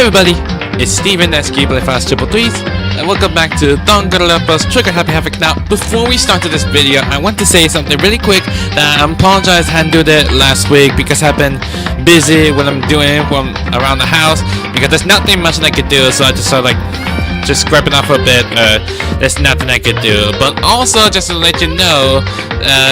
Hey everybody, it's Steven SK333, and welcome back to Danganronpa's Trigger Happy Havoc. Now, before we start this video, I want to say something really quick. I apologize I hadn't done it last week because I've been busy when I'm doing around the house, because there's nothing much I could do, so I just sort of just scrapping off a bit. There's nothing I could do. But also, just to let you know,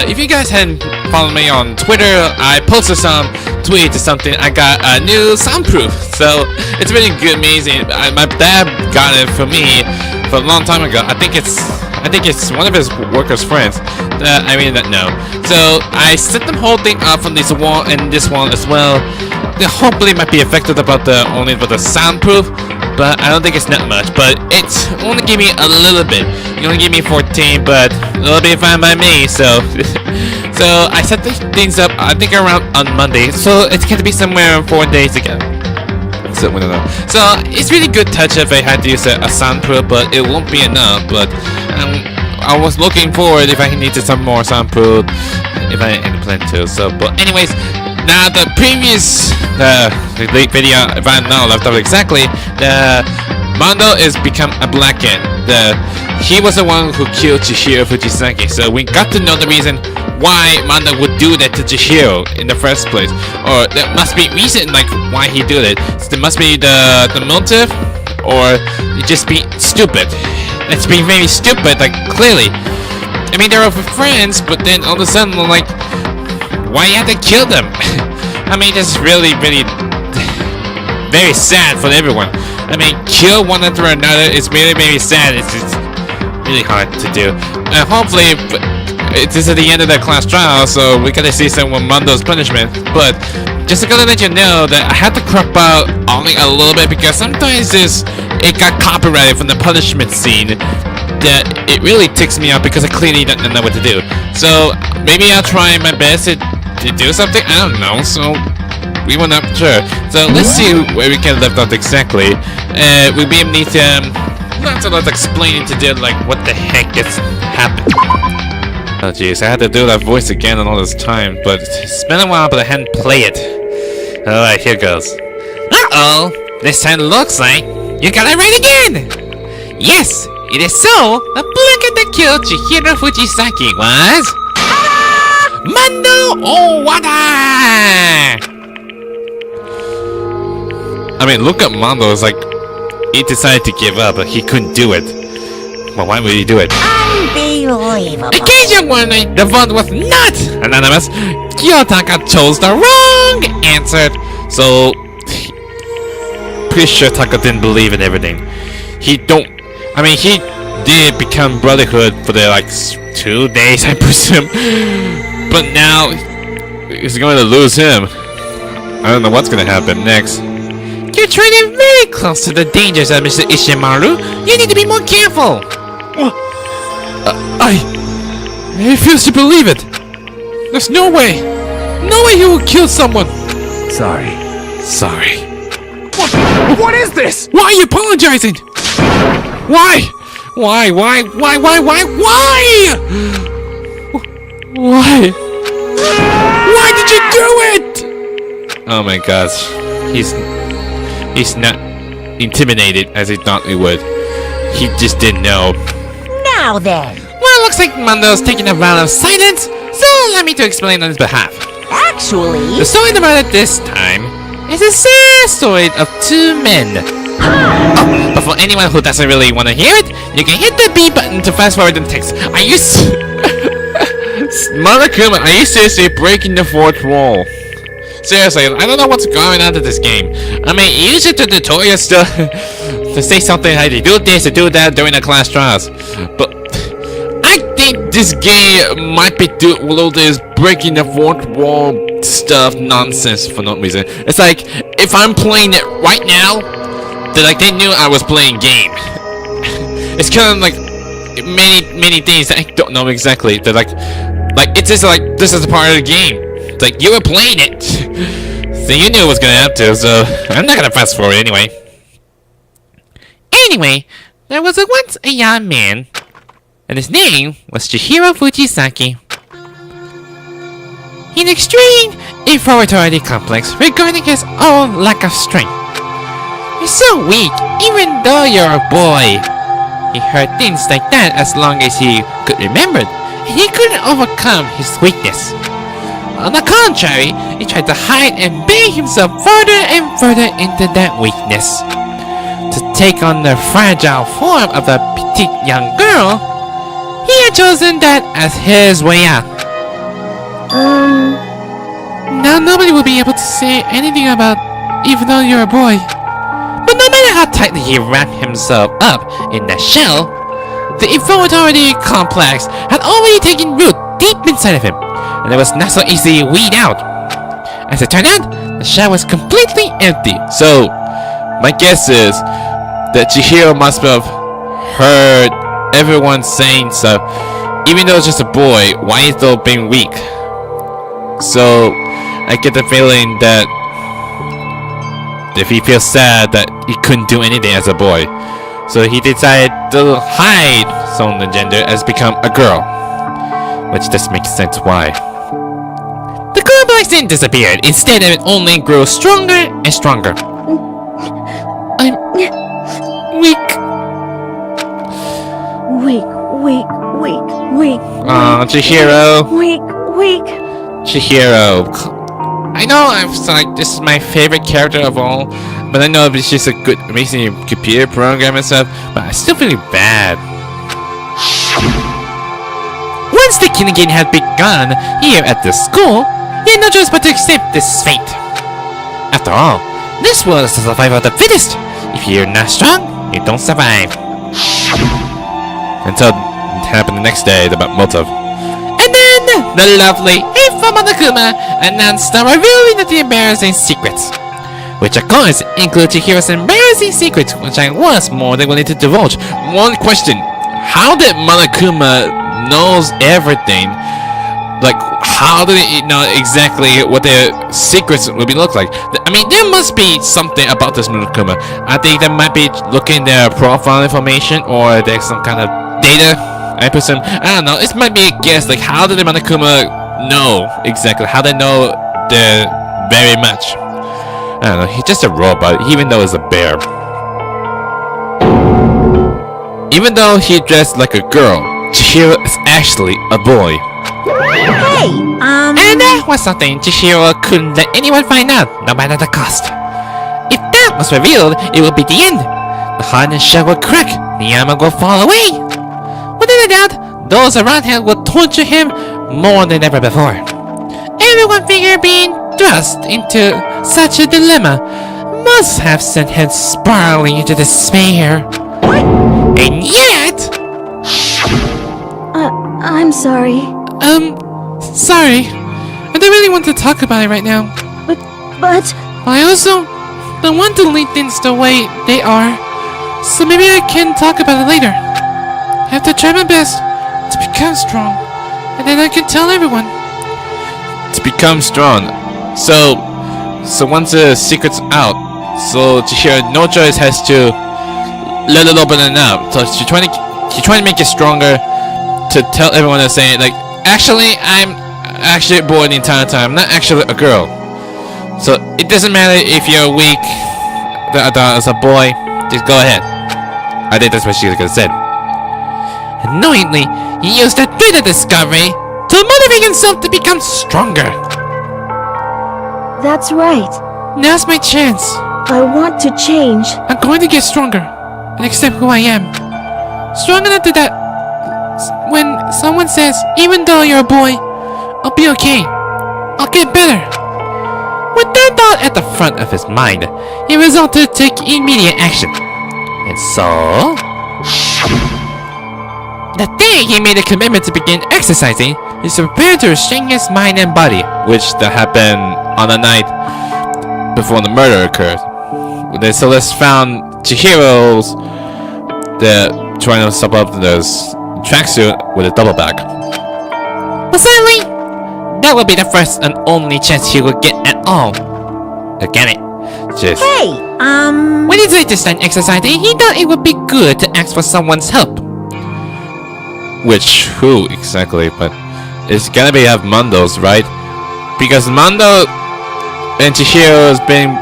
if you guys hadn't followed me on Twitter, I posted some tweets or something. I got a new soundproof, so it's really good, amazing. My dad got it for me for a long time ago. I think it's one of his workers' friends. No. So I set the whole thing up from this wall and this one as well. Hopefully, it might be affected about the soundproof, but I don't think it's that much. But it's only give me a little bit. You only give me 14, but it'll be fine by me. So, so I set these things up. I think around on Monday. So it's going to be somewhere 4 days ago. So we don't know. So it's really good touch if I had to use a soundproof, but it won't be enough. But I was looking forward if I needed some more soundproof if I had planned to. So, but anyways. Now the previous video, if I know left off exactly, Mondo is become a blacken. He was the one who killed Chihiro Fujisaki, so we got to know the reason why Mondo would do that to Chihiro in the first place. Or there must be reason like why he did it. So there must be the motive, or it just be stupid. It's being very stupid, like clearly. I mean, they were friends, but then all of a sudden, like, why you have to kill them? I mean, this is really, really very sad for everyone. I mean, kill one after another is really, very sad. It's really hard to do. And hopefully, this is at the end of the class trial, so we gotta see some of Mondo's punishment. But just to let you know that I had to crop out only a little bit because sometimes it got copyrighted from the punishment scene. That it really ticks me out because I clearly don't know what to do. So maybe I'll try my best to do something. I don't know. So we were not sure. So let's see where we can left off exactly. We need to not so much explaining to do like what the heck is happening. Oh jeez, I had to do that voice again and all this time, but it's been a while, but I hadn't played it. All right, here goes. Uh-oh, this time looks like you got it right again. Yes. It is so, the blacken that killed Chihiro Fujisaki was... Mondo Owada! I mean, look at Mondo. It's like, he decided to give up, but he couldn't do it. Well, why would he do it? Unbelievable. In case you're wondering, the vote was not anonymous. Kiyotaka chose the wrong answer. So, pretty sure Taka didn't believe in everything. He did become Brotherhood for the 2 days, I presume. But now he's going to lose him. I don't know what's going to happen next. You're trading very close to the dangers, Mr. Ishimaru. You need to be more careful. I refuse to believe it. There's no way. No way he will kill someone. Sorry. What is this? Why are you apologizing? Why? Why? Why did you do it? Oh my gosh. He's not intimidated as he thought he would. He just didn't know. Now then. Well, it looks like Mondo's taking a vow of silence, so allow me to explain on his behalf. Actually... The story about it this time is a sad story of 2 men. But for anyone who doesn't really want to hear it, you can hit the B button to fast forward the text. Are you Monokuma, are you seriously breaking the 4th wall? Seriously, I don't know what's going on to this game. I mean, use it to tutorial stuff to say something like to do this, to do that during the class trials. But I think this game might be doing all this breaking the 4th wall stuff nonsense for no reason. It's like, if I'm playing it right now, they knew I was playing game. It's kind of like many things that I don't know exactly. They're like it's just like this is a part of the game. It's like you were playing it, so you knew it was gonna happen. So I'm not gonna fast forward anyway. Anyway, there was once a young man, and his name was Chihiro Fujisaki. He had extreme inferiority complex regarding his own lack of strength. You're so weak, even though you're a boy. He heard things like that as long as he could remember, and he couldn't overcome his weakness. On the contrary, he tried to hide and bury himself further and further into that weakness. To take on the fragile form of a petite young girl, he had chosen that as his way out. Now nobody will be able to say anything about even though you're a boy. But no matter how tightly he wrapped himself up in that shell, the inferiority complex had already taken root deep inside of him, and it was not so easy to weed out. As it turned out, the shell was completely empty. So, my guess is that Chihiro must have heard everyone saying so. Even though it's just a boy, why is he being weak? So, I get the feeling that if he feels sad that he couldn't do anything as a boy, so he decided to hide some of the gender as become a girl, which just makes sense why. The girl box didn't disappear. Instead, it only grew stronger and stronger. I'm weak. Weak. Aw, Chihiro. Weak. Chihiro. I know I'm like this is my favorite character of all, but I know it's just a good, amazing computer program and stuff. But I still feel bad. Once the kindergarten had begun here at the school, he had no choice but to accept this fate. After all, this world is the survival of the fittest. If you're not strong, you don't survive. Until it happened the next day about Moto. And then the lovely hateful Monokuma announced the revealing of the embarrassing secrets, which of course include Chihiro's embarrassing secrets, which I was more than willing to divulge. One question: how did Monokuma knows everything? Like, how do they know exactly what their secrets will be look like? I mean, there must be something about this Monokuma. I think they might be looking their profile information, or there's some kind of data. I presume. I don't know. It might be a guess. Like, how did the Monokuma know exactly? How they know the very much? I don't know. He's just a robot, even though he's a bear. Even though he dressed like a girl, Chihiro is actually a boy. Hey, And that was something Chihiro couldn't let anyone find out, no matter the cost. If that was revealed, it would be the end. The hardened shell would crack, the armor would fall away. Without a doubt, those around him would torture him more than ever before. Everyone figured being thrust into such a dilemma must have sent him spiraling into despair. And yet... I'm sorry. Sorry. I don't really want to talk about it right now. But... I also don't want to leave things the way they are. So maybe I can talk about it later. I have to try my best to become strong. And then I can tell everyone. To become strong. So once the secret's out, so Chihiro no choice has to let it open up. So she's trying to make it stronger to tell everyone that's saying like, actually I'm actually a boy the entire time. I'm not actually a girl. So it doesn't matter if you're weak as a boy, just go ahead. I think that's what she said. Annoyingly, he used that bitter discovery to motivate himself to become stronger. that's right. Now's my chance. I want to change. I'm going to get stronger and accept who I am. Strong enough to that when someone says, even though you're a boy, I'll be okay. I'll get better. With that thought at the front of his mind, he resolved to take immediate action. And so... that day he made a commitment to begin exercising. He's prepared to restrain his mind and body, which that happened on the night before the murder occurred. The Celeste found Chihiro's trying to stop up this tracksuit with a double back. But sadly, that would be the first and only chance he would get at all. Get it? Just Hey, when he decided to start exercising, he thought it would be good to ask for someone's help. Which who exactly? But it's gonna be have Mondo's, right? Because Mondo and Chihiro has been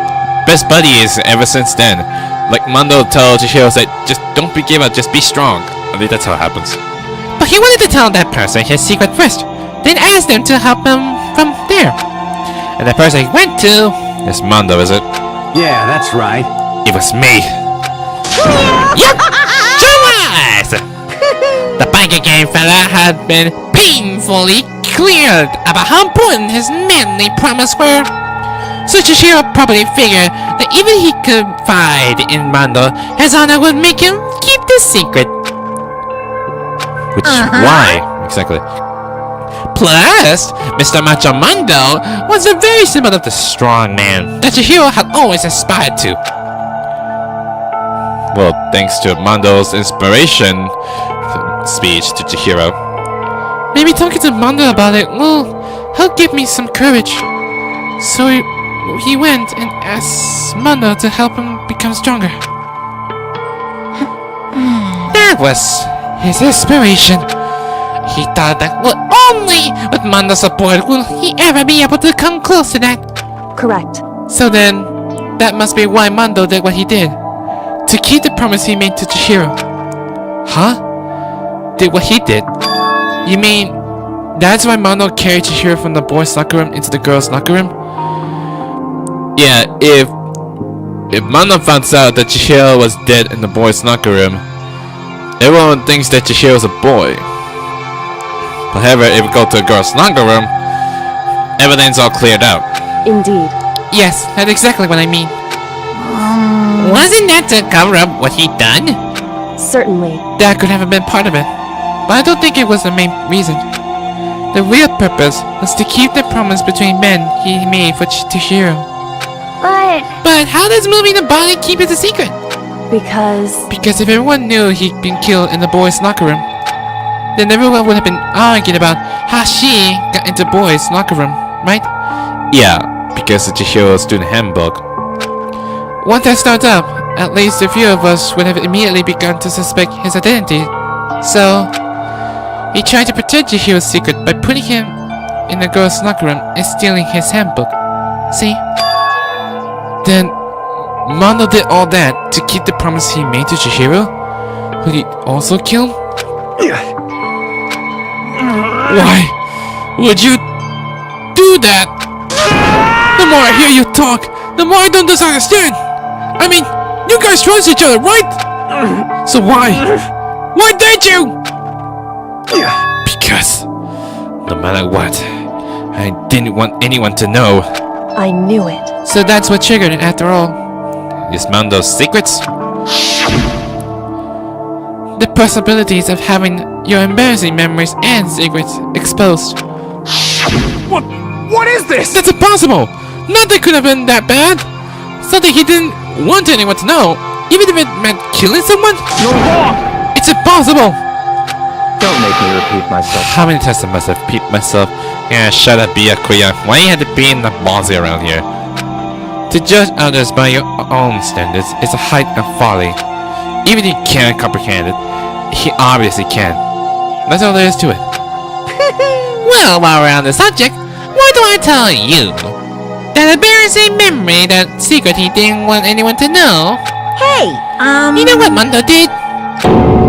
best buddies ever since then. Like Mondo told Chihiro that just don't give up, just be strong. I think that's how it happens. But he wanted to tell that person his secret first, then ask them to help him from there. And the person he went to... It's Mondo, is it? Yeah, that's right. It was me. Yep! Sure was! The biker gang fella had been painfully cleared about how important his manly promise were. So Chihiro probably figured that even he could confide in Mondo, his honor would make him keep the secret. Which, why? Exactly. Plus, Mr. Macho Mondo was a very symbol of the strong man that Chihiro had always aspired to. Well, thanks to Mondo's inspiration speech to Chihiro. Maybe talking to Mondo about it will help give me some courage. So he went and asked Mondo to help him become stronger. That was his inspiration. He thought that only with Mondo's support will he ever be able to come close to that. Correct. So then, that must be why Mondo did what he did. To keep the promise he made to Chihiro. Huh? Did what he did? You mean, that's why Mondo carried Chihiro from the boys' locker room into the girls' locker room? Yeah, if Mondo finds out that Chihiro was dead in the boys' locker room, everyone thinks that Chihiro's a boy. However, if we go to a girls' locker room, everything's all cleared out. Indeed. Yes, that's exactly what I mean. Wasn't that to cover up what he'd done? Certainly. That could have been part of it, but I don't think it was the main reason. The real purpose was to keep the promise between men he made for Chihiro. But how does moving the body keep it a secret? Because if everyone knew he'd been killed in the boys' locker room, then everyone would have been arguing about how she got into boys' locker room, right? Yeah, because of Chihiro's student handbook. Once that starts up, at least a few of us would have immediately begun to suspect his identity. So, he tried to protect Chihiro's secret by putting him in the girls' locker room and stealing his handbook. See? Then, Mondo did all that to keep the promise he made to Chihiro, who he also killed? Why would you do that? The more I hear you talk, the more I don't understand. I mean, you guys trust each other, right? So why? Why did you? Because no matter what, I didn't want anyone to know. I knew it. So that's what triggered it after all. Is Mondo's secrets? The possibilities of having your embarrassing memories and secrets exposed. What is this? That's impossible! Nothing could have been that bad! Something he didn't want anyone to know, even if it meant killing someone? You're wrong! It's impossible! Don't make me repeat myself. How many times I must have peeped myself? Yeah, shut up, Byakuya. Why you had to be in the ballsy around here? To judge others by your own standards is a height of folly. Even if you can't comprehend it, he obviously can. That's all there is to it. Well, while we're on the subject, why don't I tell you that embarrassing memory, that secret he didn't want anyone to know? Hey, You know what Mondo did?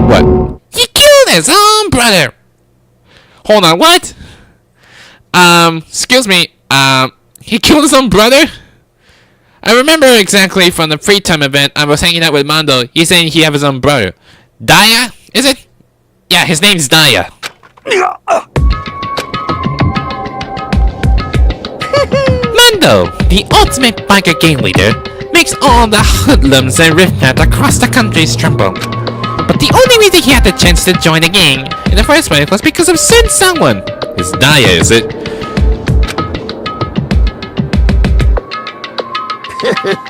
What? He killed his own brother! Hold on, what? Excuse me, he killed his own brother? I remember exactly from the free time event I was hanging out with Mondo. He's saying he have his own brother. Daya, is it? Yeah, his name's Daya. Mondo, the ultimate biker gang leader, makes all the hoodlums and riffraff across the country tremble. But the only reason he had the chance to join the gang in the first place was because of certain someone. It's Daya, is it?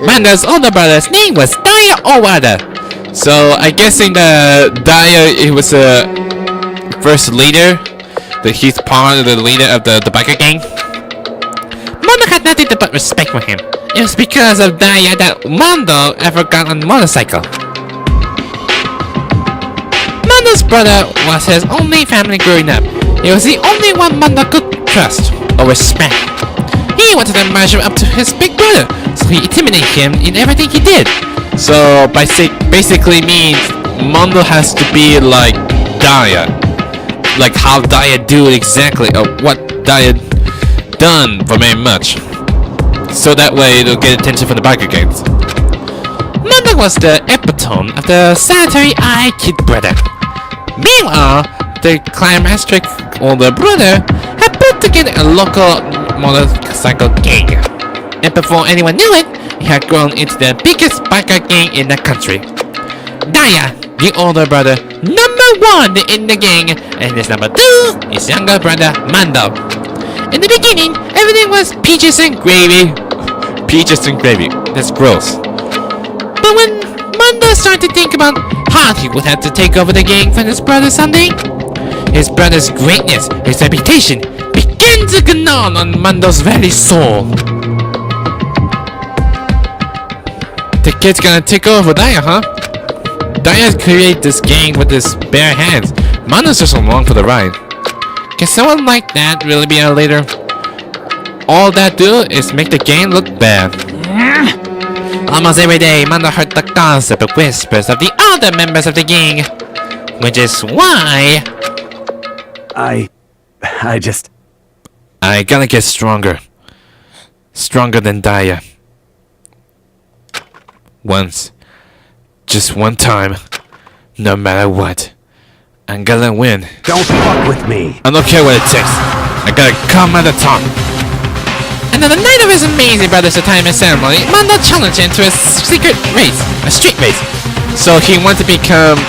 Mondo's older brother's name was Daya Owada. So, I guessing the Daya, he was a first leader? That he's part of the leader of the biker gang? Mondo had nothing but respect for him. It was because of Daya that Mondo ever got on a motorcycle. Mondo's brother was his only family growing up. He was the only one Mondo could trust or respect. He he wanted to measure up to his big brother, so he intimidated him in everything he did. So basically means Mondo has to be like Daya. Like how Daya do exactly, or what Daya done for very much. So that way it'll get attention from the biker gangs. Mondo was the epitome of the sanitary eye kid brother. Meanwhile, the climactic older brother had put together a local motorcycle gang. And before anyone knew it, he had grown into the biggest biker gang in the country. Daya, the older brother, #1 in the gang, and his #2 is younger brother Mondo. In the beginning, everything was peaches and gravy. Peaches and gravy. That's gross. But when Mondo started to think about how he would have to take over the gang from his brother someday, his brother's greatness, his reputation, began to gnaw on Mondo's very soul. The kid's gonna take over Daya, huh? Daya created this gang with his bare hands. Mondo's just along for the ride. Can someone like that really be a leader? All that do is make the gang look bad. Almost every day, Mondo heard the gossip and whispers of the other members of the gang, which is why I gotta get stronger. Stronger than Daya. Once. Just one time. No matter what. I'm gonna win. don't fuck with me. I don't care what it takes. I gotta come at the top. and on the night of his amazing brother's retirement ceremony, Mondo challenged him to a secret race, a street race. So he wanted to become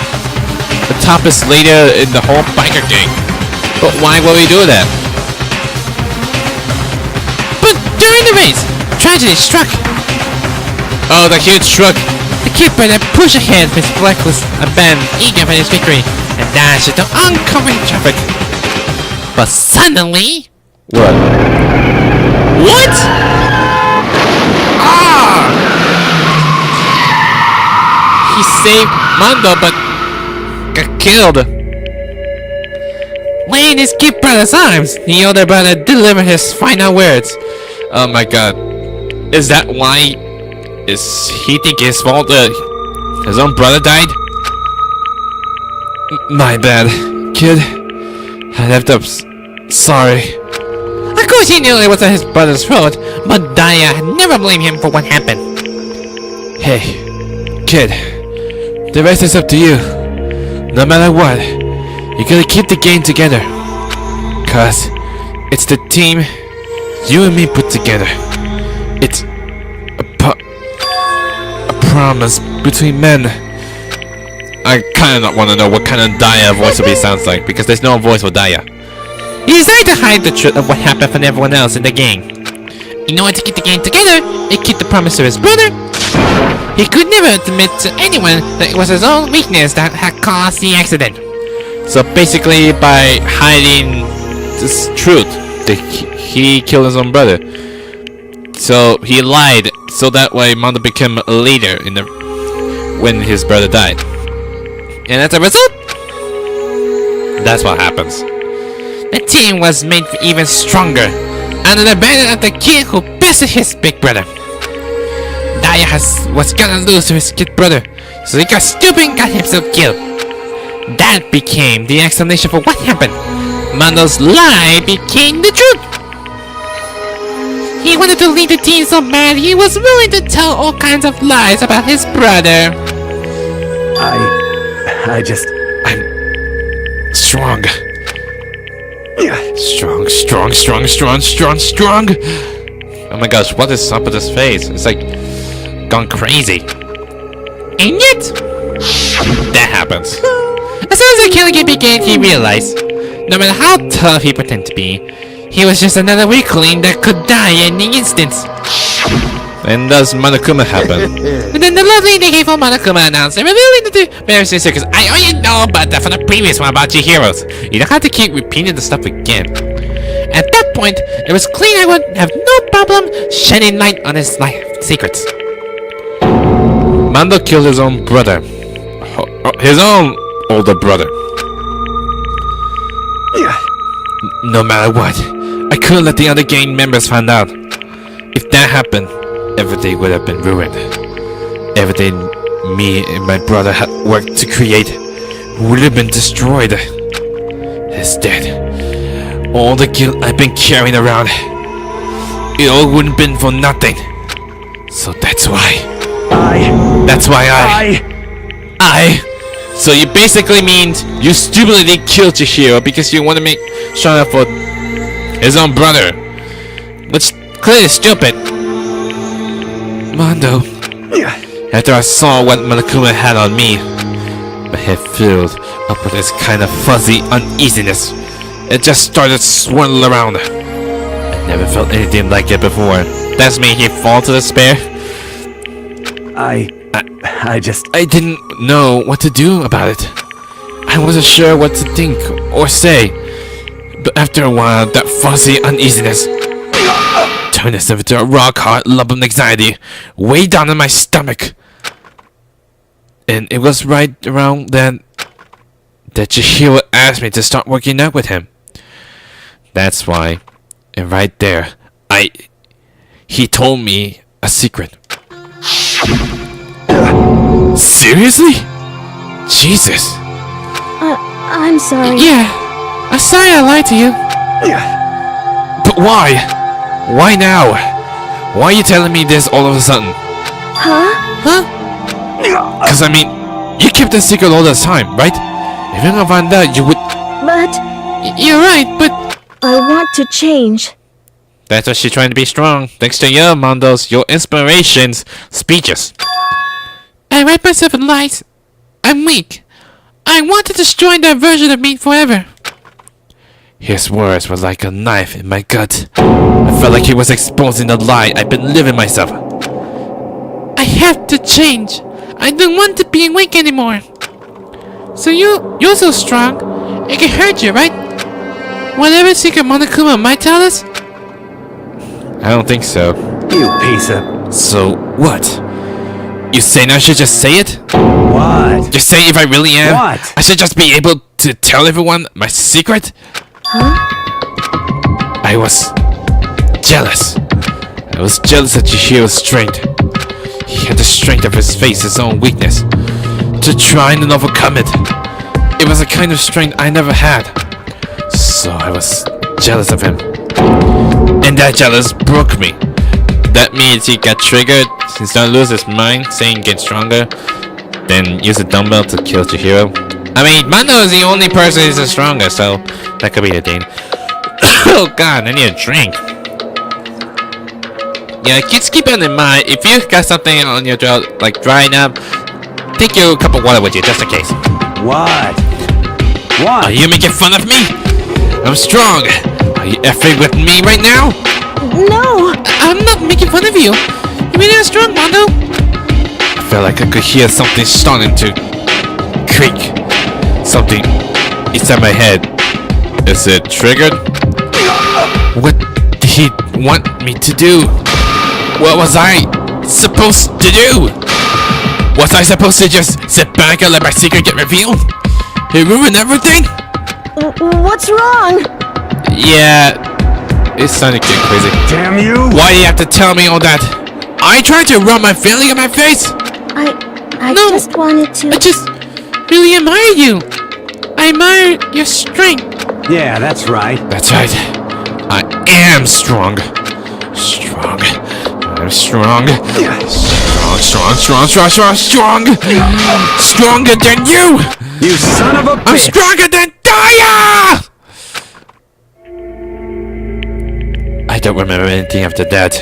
the toppest leader in the whole biker gang. But why would he do that? But during the race, tragedy struck. Oh, the huge truck. The kid brother pushed ahead with his reckless abandon, eager for his victory, and dashed into oncoming traffic. But suddenly, What? what? He saved Mondo, but got killed. Laying his kid brother's arms, the older brother delivered his final words. Oh my god. Is that why? Is he think his fault that his own brother died? My bad, kid. I left up. Sorry. Of course he knew it was his brother's fault, but Daya had never blamed him for what happened. Hey, kid. The rest is up to you. No matter what, you gotta keep the game together. Cause it's the team you and me put together. It's a promise between men. I kinda wanna know what kind of Daya voice will be sounds like, because there's no voice for Daya. He decided to hide the truth of what happened from everyone else in the gang. In order to keep the gang together and keep the promise to his brother, he could never admit to anyone that it was his own weakness that had caused the accident. So basically, by hiding this truth, that he killed his own brother. So he lied, so that way Mondo became a leader in the when his brother died. And as a result, that's what happens. The team was made even stronger under the banner of the kid who bested his big brother. Daya was gonna lose to his kid brother, so he got stupid and got himself killed. That became the explanation for what happened. Mondo's lie became the truth. He wanted to lead the team so bad he was willing to tell all kinds of lies about his brother. I'm Strong. Strong. Oh my gosh, what is up with his face? It's like gone crazy. And yet, That happens. as soon as the killing game began, he realized, no matter how tough he pretended to be, he was just another weakling that could die in the instant. And does Monokuma happen? And then the lovely decade for Monokuma announced and revealing the various secrets I already know about that from the previous one about Chihiro's. You don't have to keep repeating the stuff again. At that point, it was clear I would have no problem shedding light on his life secrets. Mondo killed his own brother. His own older brother. No matter what, I couldn't let the other gang members find out. If that happened, everything would have been ruined. Everything me and my brother had worked to create would have been destroyed. It's dead. All the guilt I've been carrying around, it all wouldn't have been for nothing. So that's why. So you basically means you stupidly killed Chihiro because you want to make Shana for his own brother. Which clearly is stupid. Mondo. After I saw what Monokuma had on me, my head filled up with this kind of fuzzy uneasiness. It just started swirling around. I never felt anything like it before. That's me, he fall to despair. I didn't know what to do about it. I wasn't sure what to think or say. But after a while, that fuzzy uneasiness turned itself into a rock-hard lump of anxiety way down in my stomach. And it was right around then that Chihiro asked me to start working out with him. That's why, and right there, he told me a secret. Seriously? Jesus. I'm sorry. Yeah, I'm sorry I lied to you. But why? Why now? Why are you telling me this all of a sudden? Huh? Cause I mean, you kept the secret all this time, right? If you don't find out, you would... But You're right, but I want to change. That's why she's trying to be strong. Thanks to your Mondo's, your inspirations, speeches. I write myself in lies. I'm weak. I want to destroy that version of me forever. His words were like a knife in my gut. I felt like he was exposing the lie I've been living myself. I have to change. I don't want to be weak anymore. So you're so strong. It can hurt you, right? Whatever secret Monokuma might tell us? I don't think so. You piece of... So, what? You saying I should just say it? What? Just say if I really am? What? I should just be able to tell everyone my secret? I was jealous. I was jealous of Chihiro's strength. He had the strength of his face, his own weakness, to try and overcome it. It was a kind of strength I never had. So I was jealous of him. And that jealous broke me. That means he got triggered, he's gonna lose his mind, saying get stronger, then use a dumbbell to kill Chihiro. I mean, Mondo is the only person who's the strongest, so that could be the thing. Oh god, I need a drink. Yeah, just keep it in mind, if you got something on your throat, like drying up, take your cup of water with you, just in case. What? Are you making fun of me? I'm strong. Are you effing with me right now? No! I'm not making fun of you. You really are strong, Mondo. I felt like I could hear something starting to creak. Something inside my head. Is it triggered? What did he want me to do? What was I supposed to do? Was I supposed to just sit back and let my secret get revealed? It ruined everything? What's wrong? Yeah, it's starting to get crazy. Damn you! Why do you have to tell me all that? I tried to rub my feeling in my face. I No. just wanted to. I just really admire you. I admire your strength. Yeah, that's right. That's right. I am strong. Strong. I'm strong. Strong. Stronger than you. You son of a I'm bitch! stronger than Daya! I don't remember anything after that.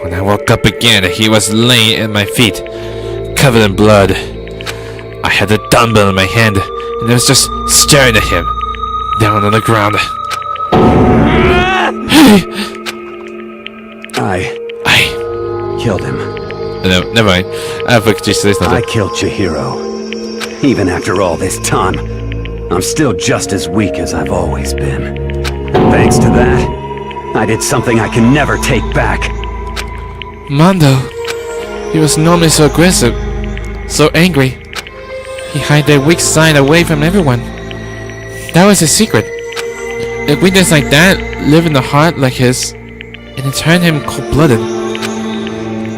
When I woke up again, he was laying at my feet, covered in blood. I had a dumbbell in my hand, and I was just staring at him, down on the ground. Hey! I killed him. No, never mind. I forgot to say I something. killed Chihiro. Even after all this time, I'm still just as weak as I've always been. And thanks to that, I did something I can never take back. Mondo. He was normally so aggressive, so angry. He hid their weak side away from everyone. That was his secret. A weakness like that live in the heart like his. and it turned him cold-blooded.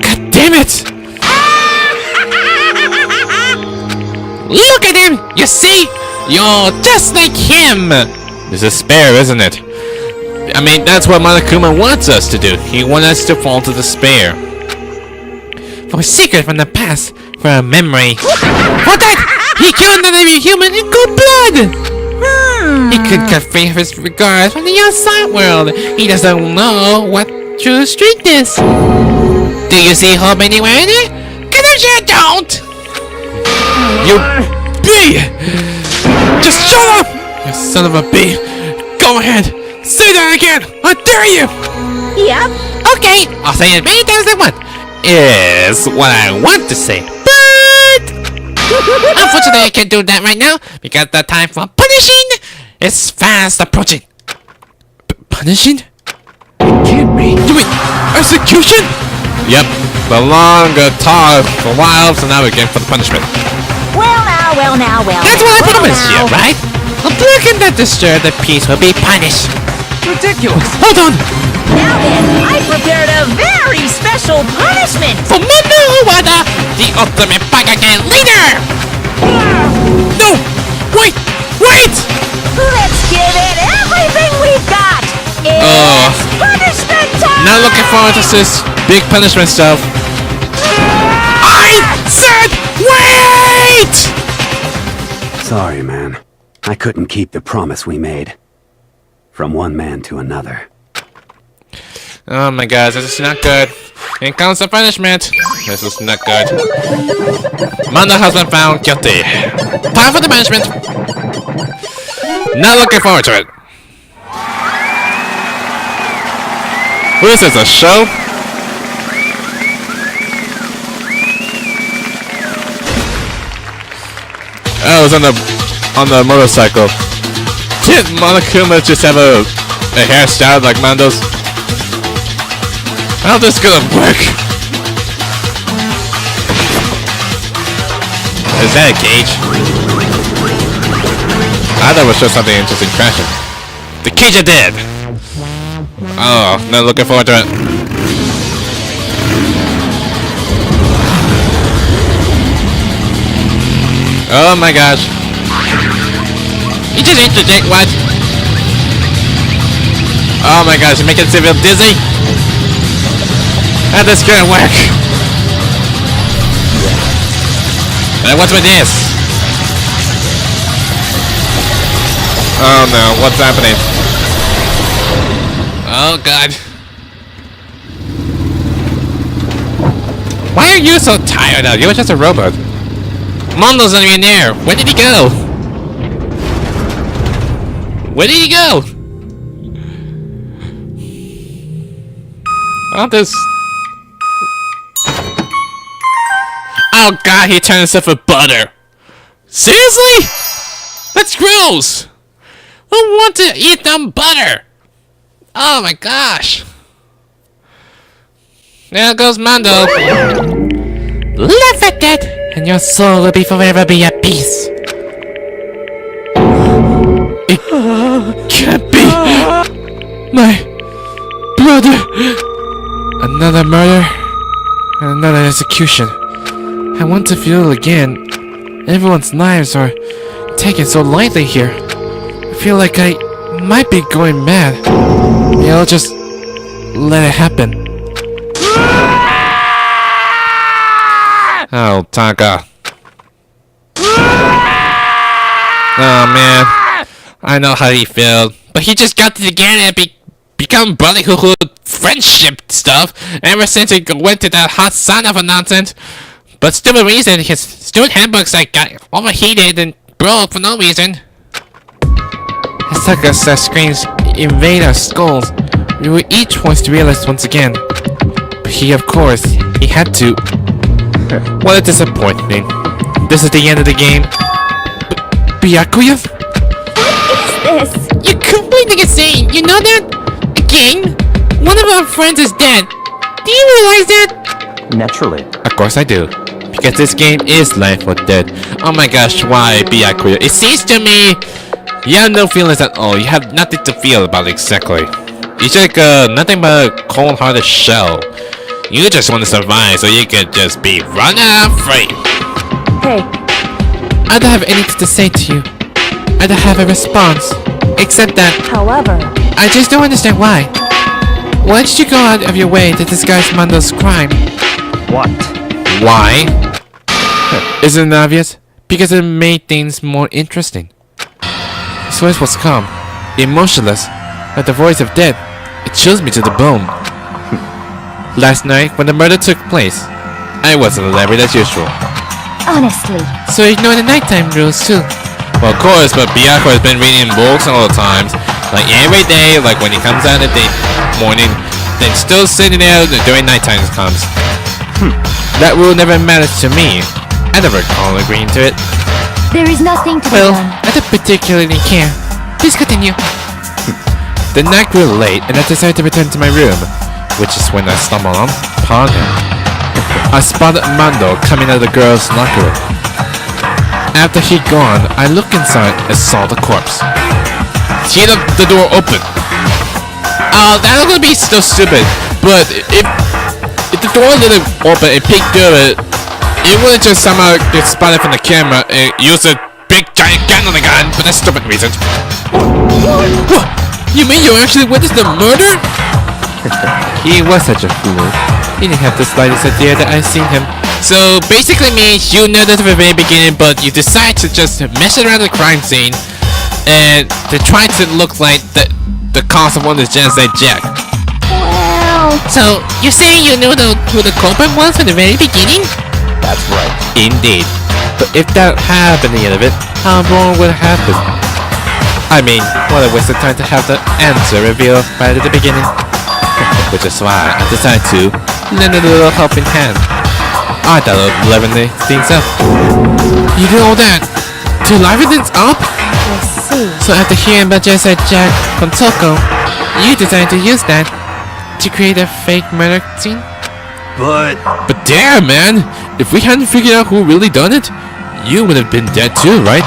God damn it! Look at him! You see? You're just like him! This is despair, isn't it? I mean, that's what Monokuma wants us to do. He wants us to fall to despair. For a secret from the past, for a memory. For that, he killed another human in cold blood! He could convey his regards from the outside world. He doesn't know what true strength is. Do you see hope anywhere in it? Cause I'm sure don't! You B! Just shut up! You son of a B! Go ahead! Say that again! I dare you! Yep. Okay, I'll say it many times as I want. Is what I want to say. But unfortunately I can't do that right now because the time for punishing is fast approaching. Punishing? It can't be. You mean execution? Yep. The long talk for a while, so now we're getting for the punishment. Well now. That's what I promised you, right? A blacken that disturbed the peace will be punished. Ridiculous. Hold on! Now then, I prepared a very special punishment. For Mondo Wada, the ultimate Bagagan leader! No! Wait! Let's give it everything we've got. It's punishment time. Not looking forward to this big punishment stuff. I said wait! Sorry, man. I couldn't keep the promise we made. From one man to another. Oh my god, this is not good. Here comes the punishment. This is not good. Mondo has been found guilty. Time for the punishment. Not looking forward to it. What is this, a show? Oh, it was on the motorcycle. Did Monokuma just have a hairstyle like Mondo's? How's this gonna work? Is that a cage? I thought it was just something interesting crashing. The cage are dead! Oh, not looking forward to it. Oh my gosh. You just interject, what? Oh my gosh, you're making it feel dizzy? How's this gonna work? What's with this? Oh no, what's happening? Oh god. Why are you so tired now? You were just a robot. Mondo's not even there. Where did he go? Where did he go? Oh, this. Oh god, he turned himself into butter. Seriously? That's gross. Who wants to eat them butter? Oh my gosh. There goes Mondo. Laugh at that, and your soul will be forever be at peace. It can't be. My brother. Another murder and another execution. I want to feel it again. Everyone's lives are taken so lightly here. I feel like I might be going mad. Maybe I'll just let it happen. Oh, Taka. Oh man, I know how he feels, but he just got together and become brotherhood friendship stuff ever since he went to that hot son of a nonsense. But stupid reason, his stupid handbooks like got overheated and broke for no reason. It's like us that screams invade our skulls. We were each once to realize once again. But he, of course, he had to. What a disappointment. This is the end of the game. Byakuya? What is this? You're completely insane. You know that? Again? One of our friends is dead. Do you realize that? Naturally. Of course I do. Because this game is life or death. Oh my gosh, why Byakuya? It seems to me you have no feelings at all. You have nothing to feel about it exactly. He's like nothing but a cold-hearted shell. You just want to survive so you can just be running free. Hey, I don't have anything to say to you. I don't have a response. Except that however, I just don't understand why. Why did you go out of your way to disguise Mondo's crime? What? Why? Isn't it obvious? Because it made things more interesting. His voice was calm, emotionless, like the voice of death. It chills me to the bone. Last night, when the murder took place, I wasn't elaborate as usual. honestly, So ignore the nighttime rules too. Well, of course, but Byakuya has been reading books all the times. Like every day, like when he comes out in the morning, then still sitting there during nighttime comes. That rule never mattered to me. I never recall agreeing to it. there is nothing to Well, be done. I don't particularly care. Please continue. The night grew late and I decided to return to my room, which is when I stumbled upon him. I spotted Mondo coming out of the girl's locker room. After he'd gone, I looked inside and saw the corpse. He left the door open. That would be so stupid. But if the door didn't open and peeked through it, it wouldn't just somehow get spotted from the camera and use a big giant gun on the gun for that stupid reason. What? You mean you actually witnessed the murder? He was such a fool. He didn't have the slightest idea that I'd seen him. So basically means you knew that from the very beginning, but you decide to just mess around the crime scene and to try to look like the cause of one of the genocide Jack. Well, So, you say you knew who the culprit was from the very beginning? That's right. Indeed. But if that had been the end of it, how wrong would it happen? I mean, what a waste of time to have the answer revealed right at the beginning. Which is why I decided to lend a little helping hand. I thought of leveling things up. You did all that to liven things up? I see. So after hearing about Genocide Jack from Toko, you decided to use that to create a fake murder scene? But But damn, man! If we hadn't figured out who really done it, you would have been dead too, right?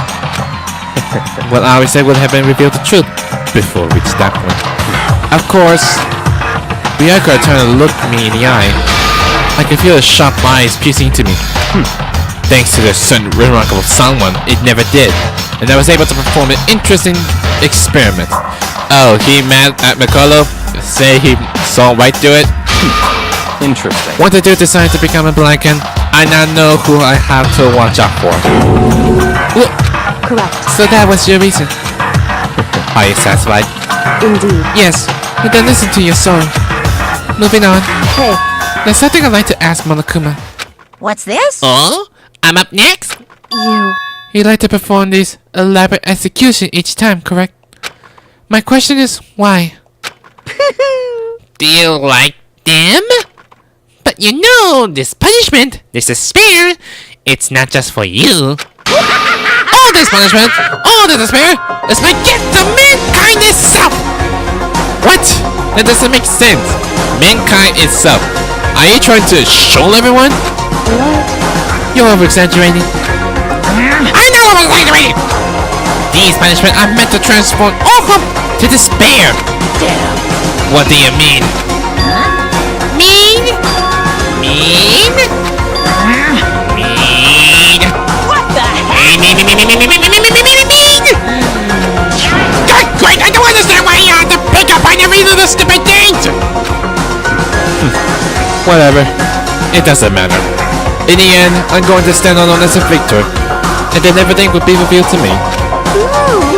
Well, I always say would have been revealed the truth before we reached that point. Of course, Byakuya turned to look me in the eye. I could feel his sharp eyes piercing into me. Thanks to the certain remarkable someone, it never did. And I was able to perform an interesting experiment. Oh, he mad at Mikolo? Say he saw right through it? interesting. Once the dude decided to become a blacken, I now know who I have to watch out for. Correct. so that was your reason. Are you satisfied? Indeed. Yes, but then listen to your story. Moving on, Hey, there's something I'd like to ask Monokuma. What's this? Oh? I'm up next? you. You'd like to perform these elaborate execution each time, correct? My question is, why? Do you like them? But you know, this punishment, this despair, it's not just for you. All this punishment, all the despair, is my gift to mankind itself! What? That doesn't make sense. Mankind itself. Are you trying to show everyone? You're over-exaggerating. I know I'm exaggerating! These punishments are meant to transform all hope to despair. Damn. What do you mean? Mean? Mean? Mean? What the heck? Mean? God, great! I don't understand why you have to pick up on every little stupid thing! Whatever. It doesn't matter. In the end, I'm going to stand alone as a victor. And then everything will be revealed to me.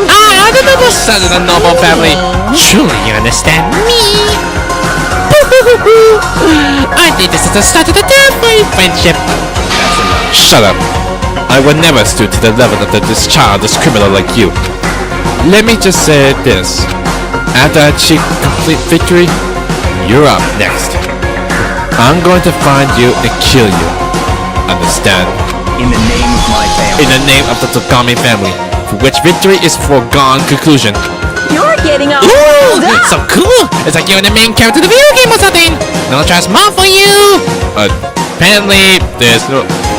Ah, the noble son of the noble family! Truly, you understand me? I think this is the start of the terrifying friendship. Shut up. I would never stoop to the level of this childish criminal like you. Let me just say this. After I achieve complete victory, you're up next. I'm going to find you and kill you. Understand? In the name of my family. In the name of the Togami family, for which victory is foregone conclusion. You're getting all Ooh, riled up. so cool! It's like you're the main character of the video game or something! No trust more for you! Apparently,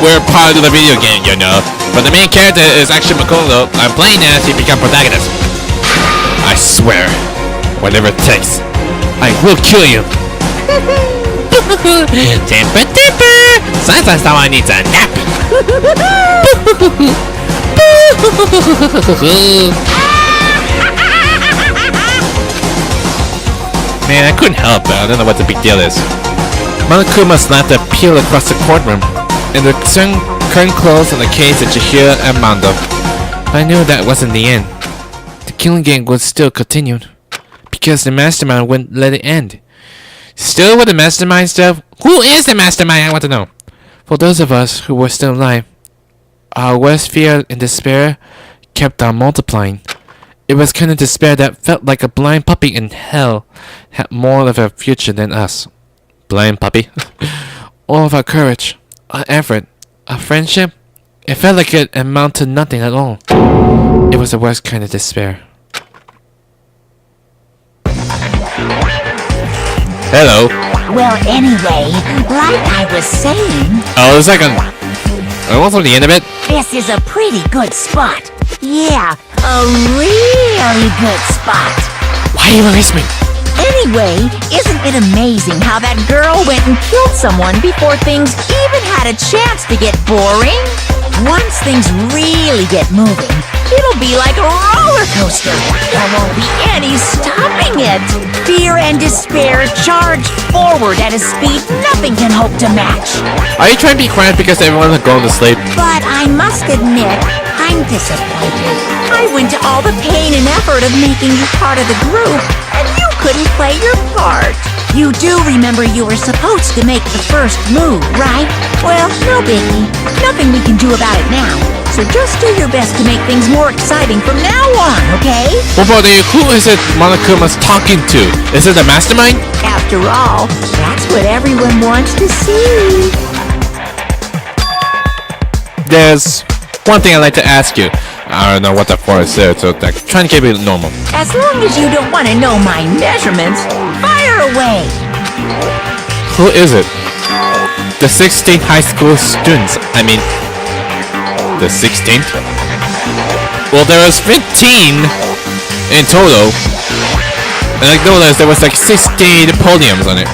we're part of the video game, you know. But the main character is actually Makoto. I'm playing as he become protagonist. I swear, whatever it takes, I will kill you. Temper, temper. Sometimes someone needs a nap. Man, I couldn't help it. I don't know what the big deal is. Monokuma slapped a peel across the courtroom, and the curtain closed on the case of Chihiro and Mondo. I knew that wasn't the end. The killing game was still continued, because the mastermind wouldn't let it end. Still with the mastermind stuff? Who is the mastermind? I want to know. For those of us who were still alive, our worst fear and despair kept on multiplying. It was kind of despair that felt like a blind puppy in hell had more of a future than us. Blind puppy? All of our courage, our effort, our friendship, it felt like it amounted to nothing at all. It was the worst kind of despair. Hello. Well, anyway, like I was saying... Oh, a second. Almost on the end of it. This is a pretty good spot. Yeah, a really good spot. Why are you listening? Anyway, isn't it amazing how that girl went and killed someone before things even had a chance to get boring? Once things really get moving, it'll be like a roller coaster. There won't be any stopping it. Fear and despair charge forward at a speed nothing can hope to match. Are you trying to be quiet because everyone's going to sleep? But I must admit, I'm disappointed. I went to all the pain and effort of making you part of the group, and you couldn't play your part. You do remember you were supposed to make the first move, right? Well, no biggie. Nothing we can do about it now. So just do your best to make things more exciting from now on, okay? Well, buddy, who is it Monokuma's talking to? Is it the mastermind? After all, that's what everyone wants to see. There's one thing I'd like to ask you. I don't know what the forest is, so like, trying to keep it normal. As long as you don't want to know my measurements, fire away. Who is it? The 16th high school students. I mean, the 16th? Well, there was 15 in total. And I noticed there was like 16 podiums on it.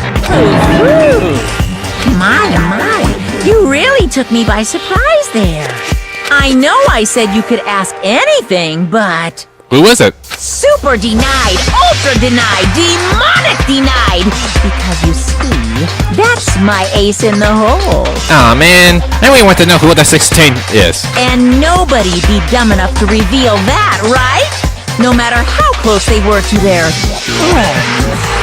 My, you really took me by surprise there. I know I said you could ask anything, but... Who was it? Super denied, ultra denied, demonic denied! Because you see, that's my ace in the hole. Aw, man. I really want to know who the 16 is. And nobody'd be dumb enough to reveal that, right? No matter how close they were to their friends.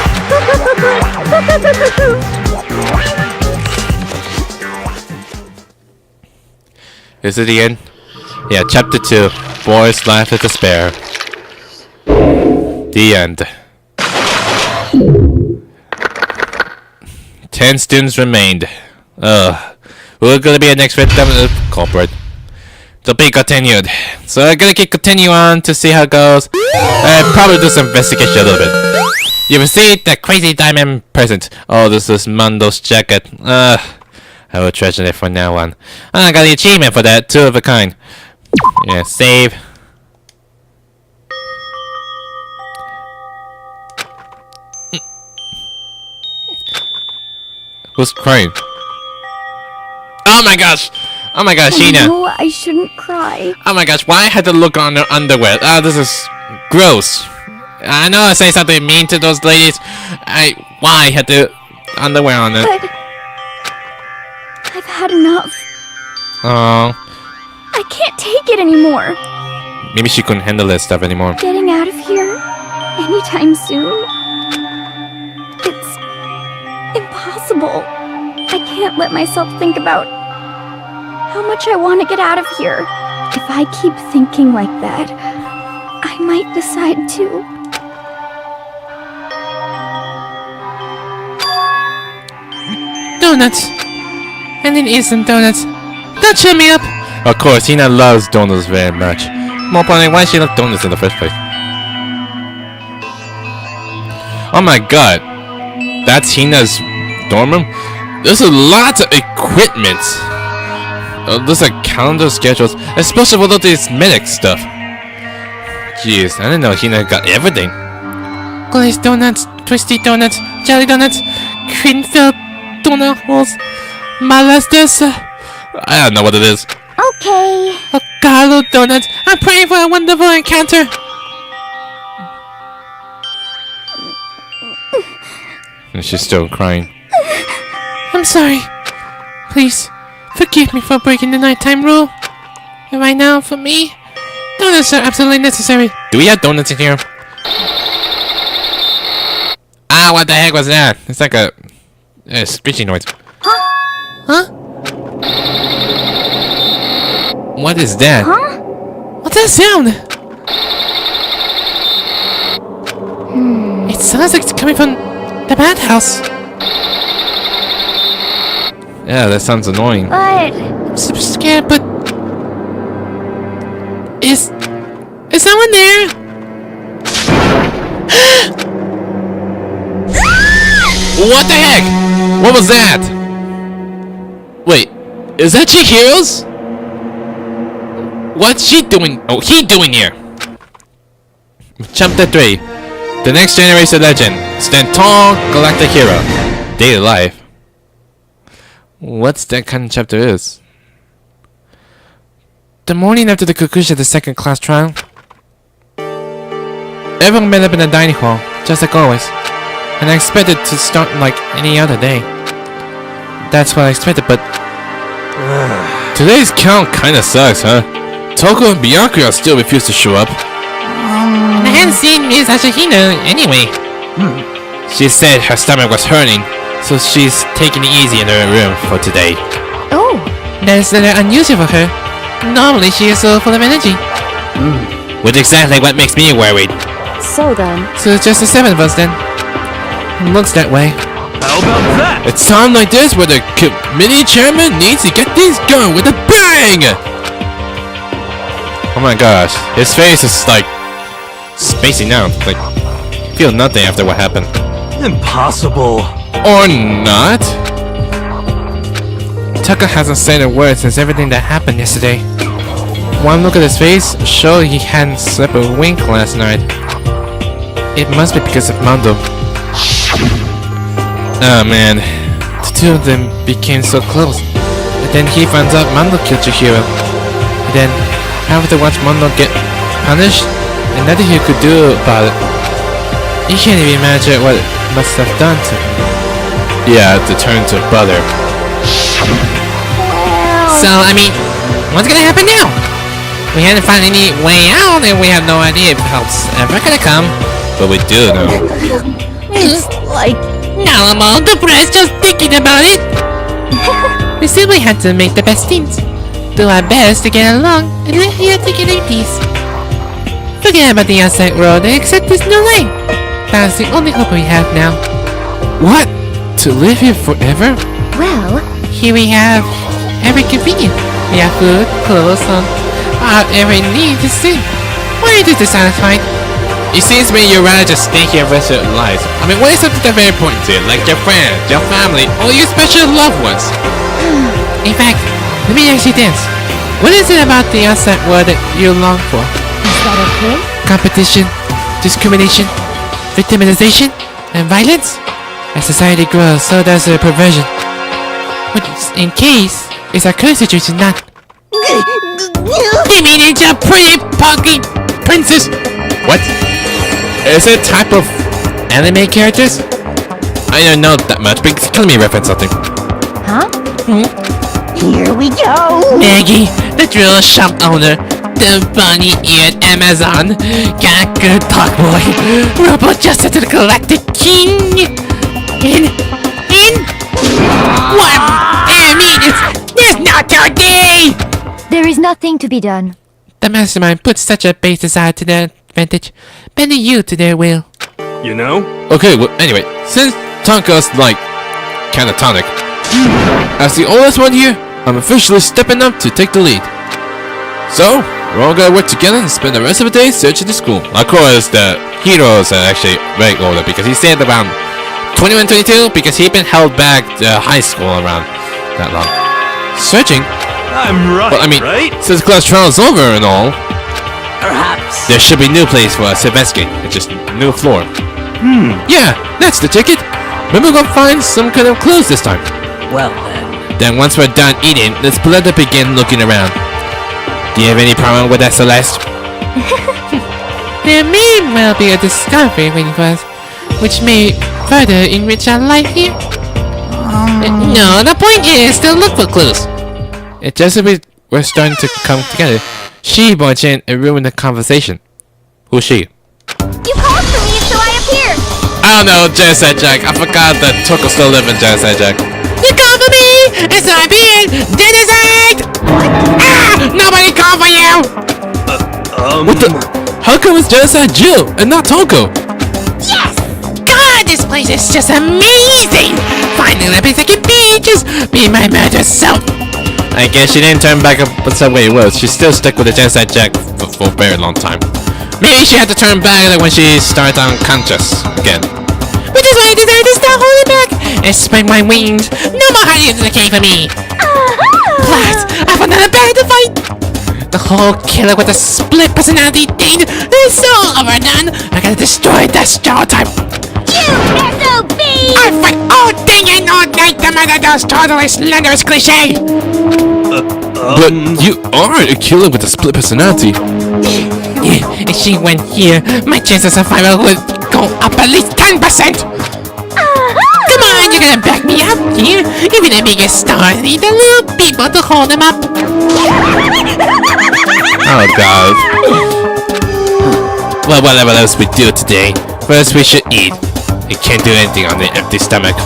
Is it the end? Yeah, chapter 2. Boys Laugh at Despair. The end. 10 students remained. We're gonna be the next victim of the culprit. To be continued. So I'm gonna continue on to see how it goes. Probably do some investigation a little bit. You received the crazy diamond present. Oh, this is Mondo's jacket. I will treasure it from now on. I got the achievement for that, 2 of a kind. Yeah, save. Who's crying? Oh my gosh! Oh my gosh, Sheena! No, I shouldn't cry. Oh my gosh, why I had to look on her underwear? This is gross. I know I say something mean to those ladies. Why I had the underwear on it? But I've had enough. Oh. I can't take it anymore. Maybe she couldn't handle that stuff anymore. Getting out of here anytime soon. It's impossible. I can't let myself think about how much I want to get out of here. If I keep thinking like that, I might decide to. Donuts. And then eat some donuts. That cheer me up. Of course, Hina loves donuts very much. More importantly, why she love donuts in the first place? Oh my god. That's Hina's dorm room? There's a lot of equipment. There's like calendar schedules, especially with all this medic stuff. Jeez, I didn't know Hina got everything. glazed donuts, twisty donuts, jelly donuts, cream-filled donut holes, molestes. I don't know what it is. Okay. Gallo donuts. I'm praying for a wonderful encounter. And she's still crying. I'm sorry. Please, forgive me for breaking the nighttime rule. And right now, for me, donuts are absolutely necessary. Do we have donuts in here? Ah, what the heck was that? It's like a screeching noise. Huh? What is that? Huh? What's that sound? It sounds like it's coming from the bathhouse. Yeah, that sounds annoying. But I'm super scared, but is someone there? What the heck? What was that? Wait, is that Chihiro's? What's she doing? Oh, he doing here? Chapter 3. The Next Generation Legend. Stand tall, galactic hero. Daily life. What's that kind of chapter is? The morning after the conclusion of the second class trial, everyone met up in the dining hall, just like always, and I expected to start like any other day. That's what I expected, but Today's count kinda sucks, huh? Toko and Bianca still refuse to show up. and I hadn't seen Ms. Ashihino anyway. She said her stomach was hurting, so she's taking it easy in her room for today. oh, That's unusual for her. Normally she is so full of energy. Which is exactly what makes me worried. so then. So it's just the 7 of us then. It looks that way. How about that? It's time like this where the committee chairman needs to get things going with a bang! Oh my gosh, his face is like spacing out. Like, feel nothing after what happened. Impossible. Or not? Tucker hasn't said a word since everything that happened yesterday. One look at his face showed he hadn't slept a wink last night. It must be because of Mondo. Oh man. The two of them became so close. And then he finds out Mondo killed Chihiro. And then, after to watch Mondo get punished, and nothing he could do about it. You can't even imagine what it must have done to him. Yeah, to turn to brother. So, I mean, what's gonna happen now? We haven't found any way out, and we have no idea if help's ever gonna come. But we do know. It's like Now I'm all depressed just thinking about it. We simply had to make the best teams, do our best to get along, and live here together in peace. Forget about the outside world and accept this new life. That's the only hope we have now. What? To live here forever? Well, Here we have every convenience. We have food, clothes, our every need to see. Why are you dissatisfied? It seems to me you'd rather just stay here and rest your lives. I mean, what is something that's very important to you? Like your friends, your family, or your special loved ones? In fact, let me ask you this. What is it about the outside world that you long for? is that okay? Competition, discrimination, victimization, and violence? As society grows, so does the perversion. Which, in case, is our current situation not? You mean it's a pretty punky princess? What? Is it type of Anime characters? I don't know that much, but let me reference something. Huh? here we go. Maggie, the drill shop owner, the bunny-eared Amazon, got good talk boy, Robo Justice to the Galactic King, what? I mean, it's not your day! There is nothing to be done. The mastermind puts such a base desire to their advantage, bending you to their will. You know? Okay, well, anyway, since Tonka's like catatonic, as the oldest one here, I'm officially stepping up to take the lead. So, we're all gonna work together and spend the rest of the day searching the school. Of course, the heroes are actually very older because he stayed around 21, 22 because he'd been held back high school around that long. Searching? I'm right, Well, I mean, right? since class trial's over and all, Perhaps. there should be new place for us to investigate. It's just new floor. Yeah, that's the ticket. Maybe we'll find some kind of clues this time. Well then. Then once we're done eating, let's let us begin looking around. Do you have any problem with that, Celeste? There may well be a discovery waiting for us, which may further enrich our life here. No, the point is to look for clues. It just as we're starting to come together, she barged in and ruined the conversation. Who's she? You called for me, so I appeared. Oh no, Genocide Jack. I forgot that Toko still live in Genocide Jack. You called for me, and so I appeared. Genocide! Ah! Nobody called for you. What the? How come it's Genocide Jill and not Toko? Yes! God, this place is just amazing! Finally, let me second be just be my murderous self. I guess she didn't turn back up the way it was. She's still stuck with the Genocide Jack for a very long time. Maybe she had to turn back like when she started unconscious again. Which is why I decided to stop holding back and spread my wings. No more hiding in the cave for me. Plus, I found another bad to fight. The whole killer with the split personality thing is so overdone. I gotta destroy that stereotype. SOB! I fight all day and all night to murder those totally slanderous cliche. But you are a killer with a split personality. Yeah, if she went here, my chance of survival would go up at least 10%. Come on, you're gonna back me up here. Even the biggest stars need the little people to hold them up. Oh god. Well, whatever else we do today, first we should eat. You can't do anything on an empty stomach.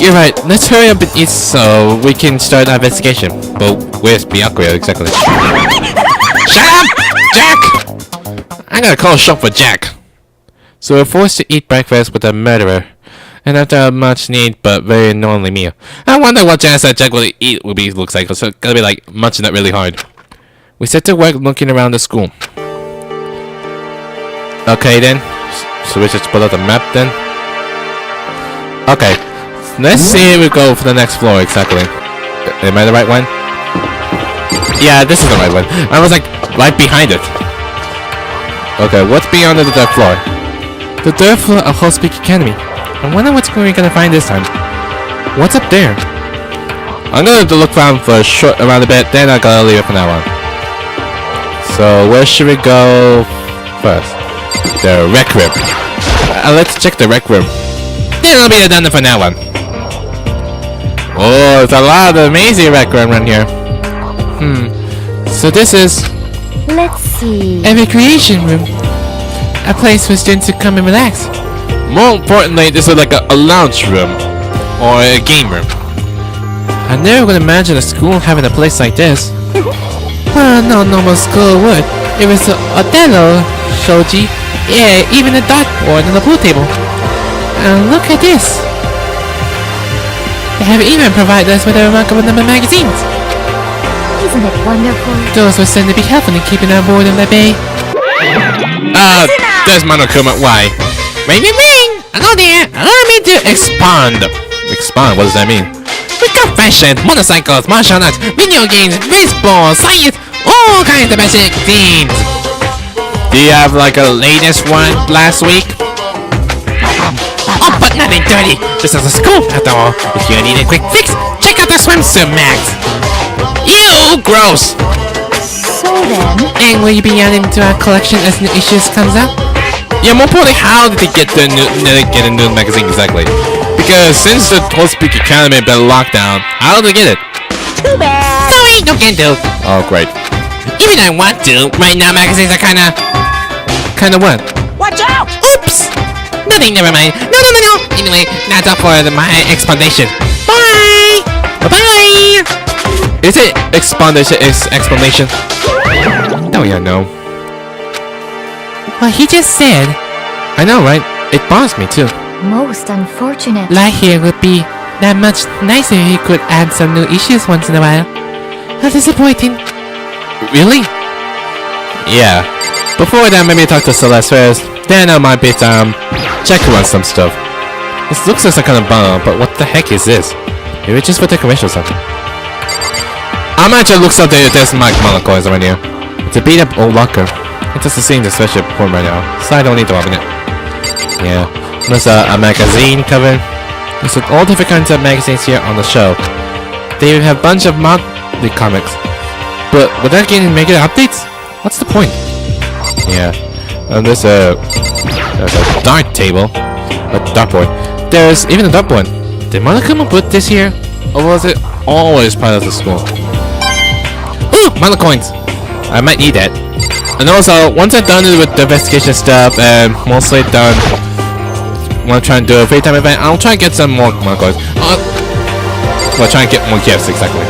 You're right, let's hurry up and eat so we can start our investigation. But where's Byakuya exactly? Shut up! Jack! I gotta call a shot for Jack. So we're forced to eat breakfast with a murderer. And after a much needed but very annoying meal. I wonder what Genocide Jack will eat looks like. So it's gonna be like munching it really hard. We set to work looking around the school. Okay then. So we just pull out the map then. Okay. Let's see if we go for the next floor exactly. Am I the right one? Yeah, this is the right one. I was like right behind it. Okay, what's beyond the third floor? The third floor of Havoc Academy. I wonder what we're gonna find this time. What's up there? I'm gonna look around for around a bit, then I'm gonna leave it for now on. So where should we go first? The rec room. Let's check the rec room. Then I'll be done for now on. Oh, there's a lot of amazing rec room around here. So this is Let's see. a recreation room. A place for students to come and relax. More importantly, this is like a lounge room or a game room. I never would imagine a school having a place like this. Well, no normal school would. It was Othello, Shoji, yeah, even a dartboard and a pool table. And look at this. They have even provided us with a remarkable number of magazines. Isn't it wonderful? Those were said to be helpful in keeping our boredom at bay. There's Monokuma. Why? Ring, ring, ring! Hello there! Allow me to Expand. Expand? What does that mean? We got fashion, motorcycles, martial arts, video games, baseball, science, all kinds of basic themes. Do you have like a latest one last week? Oh, but nothing dirty. This is a school after all. If you need a quick fix, check out the swimsuit mags. Ew, gross. So then, And will you be adding to our collection as new issues comes out? Yeah, more importantly, how did they get a new magazine exactly? Because since the Havoc Academy been locked down, how did they get it? too bad. Sorry, no can do. Oh, great. Even I want to. Right now, magazines are kinda what? Watch out! Oops! Nothing, never mind. No. Anyway, that's all for my explanation. Bye! Bye-bye! Is it explanation? Oh yeah, no. Well, he just said. I know, right? It bothers me too. Most unfortunate. Life here would be that much nicer if he could add some new issues once in a while. How disappointing. Really? Yeah. Before that, maybe talk to Celeste first. Then I might be check on some stuff. This looks like some kind of bomb, but what the heck is this? Maybe it's just for decoration or something. I'm actually look something if there's my coins right here. It's a beat up old locker. It doesn't seem especially important right now, so I don't need to open it. Yeah. There's a magazine cover. There's all different kinds of magazines here on the show. They even have a bunch of monthly comics. But without getting regular updates, what's the point? Yeah. And there's a dart table. A dartboard. There's even a dartboard. Did Monokuma put this here? Or was it always part of the school? Ooh! Mono coins! I might need that. And also, once I'm done with the investigation stuff and mostly done want to try and do a free time event, I'll try and get some more Mono coins. Well, try and get more gifts, exactly.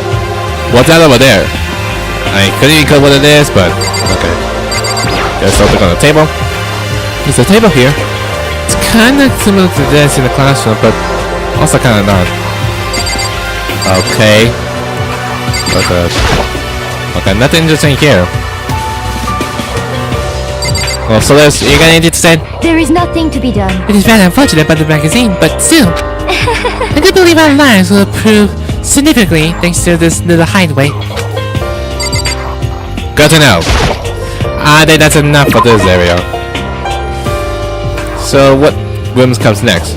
What's that over there? I couldn't even call what it is, but okay. There's something on the table. There's a table here. It's kind of similar to this in the classroom, but also kind of not. Okay. Okay, nothing interesting here. Well, so you got anything to say? There is nothing to be done. It is rather unfortunate about the magazine, but still, I do believe our lives will improve significantly thanks to this little hideaway. Good to know. I think that's enough for this area. So what rooms comes next?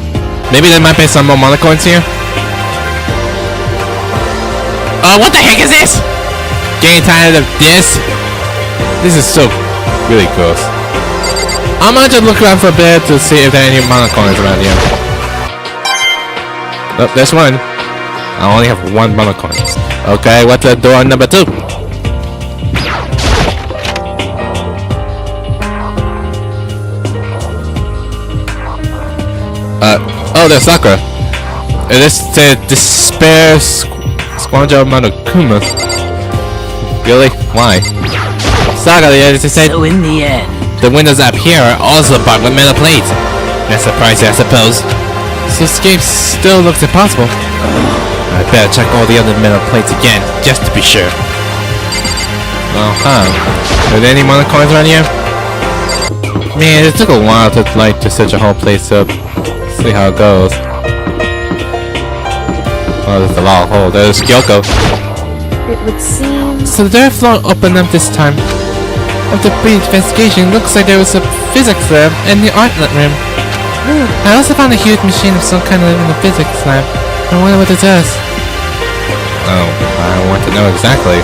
Maybe there might be some more Mono coins here? What the heck is this? Getting tired of this? This is so really gross. I'm gonna just look around for a bit to see if there are any Mono coins around here. Oh, there's one. I only have one Mono coin. Okay, what's the door number 2? Oh, there's Sakura. It is the despair squander Monokuma. Really? Why? Sakura, as I said. So in the end, The windows up here are also barred with metal plates. Not surprising, I suppose. So this game still looks impossible. I better check all the other metal plates again, just to be sure. Are there any Mono coins around here? Man, it took a while to search a whole place up. See how it goes. Oh, there's a lot of holes. There's Kyoko. It would seem... So the third floor opened up this time. After brief investigation, looks like there was a physics lab and the art room. I also found a huge machine of some kind in the physics lab. I wonder what it does. Oh, I want to know exactly.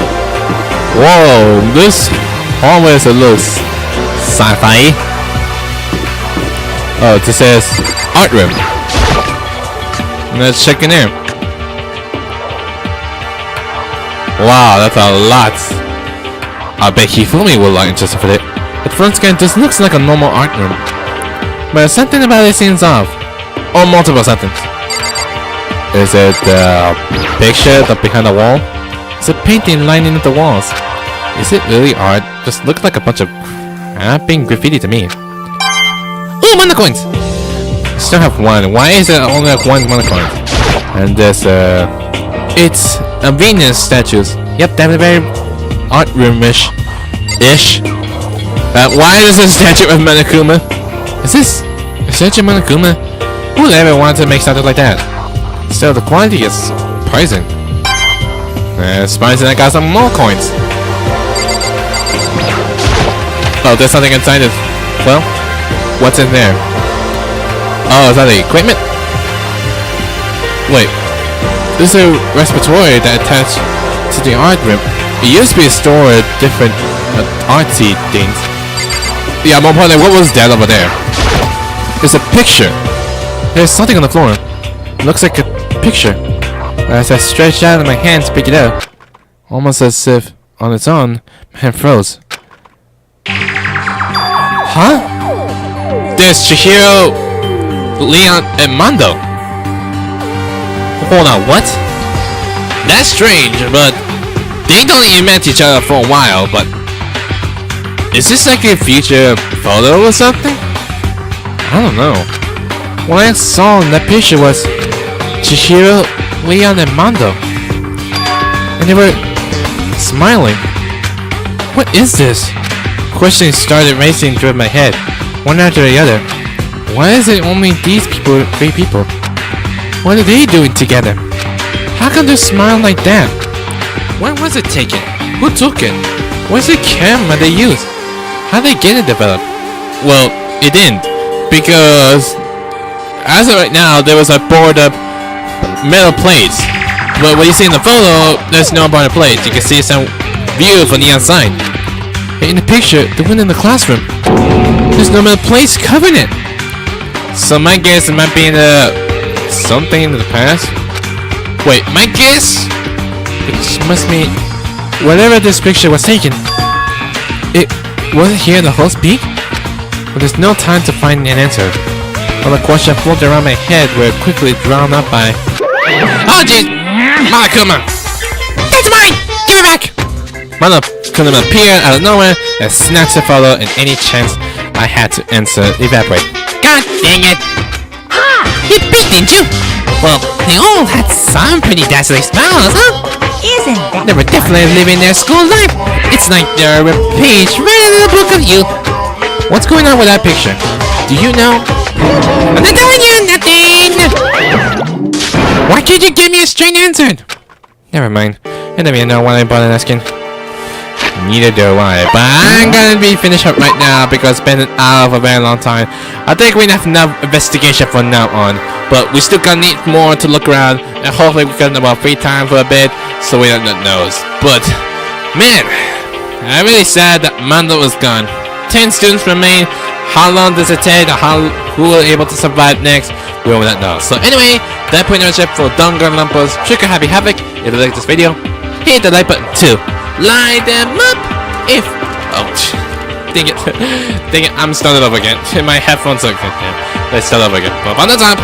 Whoa, this hallway is a little sci-fi. Oh, this says art room. Let's check in there. Wow, that's a lot. I bet Hifumi will like interested for it. At first glance, this looks like a normal art room, but something about it seems off. Or multiple somethings. Is it the picture up behind the wall? It's a painting lining up the walls. Is it really art? Just looks like a bunch of crapping graffiti to me. Ooh, Mono coins! I still have one. Why is it only like one Mono coin? And there's it's a Venus statues. Yep, that's a very art room-ish. Why is this a statue of Monokuma? Is this a statue of Monokuma? Who would ever want to make something like that? Still, the quality is surprising. Surprising I got some more coins. Oh, there's something inside it. Well, what's in there? Oh, is that the equipment? Wait, this is a respiratory that attached to the art room. It used to be a store of different artsy things. Yeah, more importantly, what was that over there? There's a picture. There's something on the floor. It looks like a picture. As I stretched out my hand to pick it up, almost as if on its own, my hand froze. Huh? There's Chihiro, Leon, and Mondo. Hold on, what? That's strange, but they only met each other for a while, but is this like a future photo or something? I don't know. What I saw in that picture was Chihiro, Leon, and Mondo. And they were smiling. What is this? Questions started racing through my head, one after the other. Why is it only these people, 3 people? What are they doing together? How come they're smiling like that? Where was it taken? Who took it? What's the camera they used? How did they get it developed? Well, it didn't. because as of right now, there was a board of metal plates. But what you see in the photo, there's no board of plates. You can see some view from the outside. In the picture, the one in the classroom, there's no metal plates covering it. So my guess it might be in something in the past. Wait, my guess? It must mean whatever this picture was taken. It wasn't here in the host peak? But there's no time to find an answer. All the questions floating around my head were quickly drowned out by... Oh jeez! Mondo, come on! That's mine! Give it back! Mondo couldn't appear out of nowhere and snatched the photo, and any chance I had to answer evaporate. God dang it! Ah! You beat, didn't you? Well, they all had some pretty dazzling smiles, huh? Isn't that They were definitely living their school life. It's like they're a page right in the book of you. What's going on with that picture? Do you know? I'm not telling you nothing! Why can't you give me a straight answer? Never mind. I don't even know why I bothered asking. Neither do I. But I'm gonna be finished up right now because it's been out for a very long time. I think we have enough investigation from now on. But we still gonna need more to look around. And hopefully we got about free time for a bit. So we don't know. But, man. I'm really sad that Mondo was gone. 10 students remain. How long does it take? Who will be able to survive next? We will not know. So anyway, that pretty much it for Danganronpa's Trigger Happy Havoc. If you like this video, hit the like button too. Light them up if... Ouch. Dang it. Dang it, I'm starting over again. My headphones are... Let's start over again. But on the top.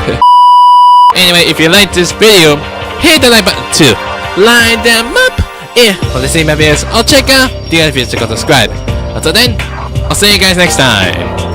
Anyway, if you like this video, hit the like button too. Light them up if you want to see my videos. Or check out the other videos to go subscribe. Until then, I'll see you guys next time.